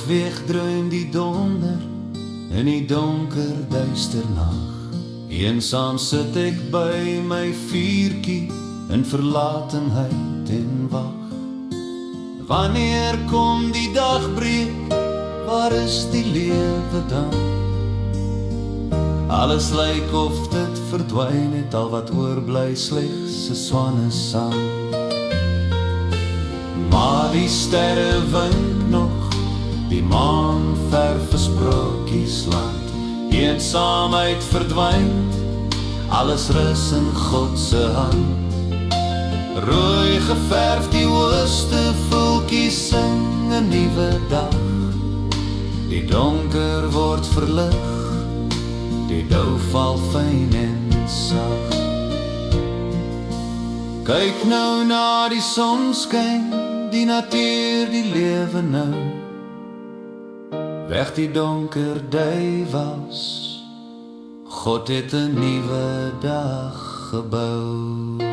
weegdreun die donder in die donker duister nag. Eensaam sit ek by my vuurtjie in verlatenheid en wag. Wanneer kom die dag breek, waar is die lewe dan? Alles lyk of dit verdwyn het, al wat oorbly slegs 'n swanesang. Maar die sterre wink nog, die maan verf 'n sprokiesland. Eensaamheid verdwyn, alles rus in God se hand. Rooi geverf die ooste voeltjies sing 'n nuwe dag. Die donker word verlig, die dou val fyn en sag. Kyk nou na die sonskyn, die natuur, die lewe nou. Weg die donker duiwels, God het 'n nuwe dag gebou.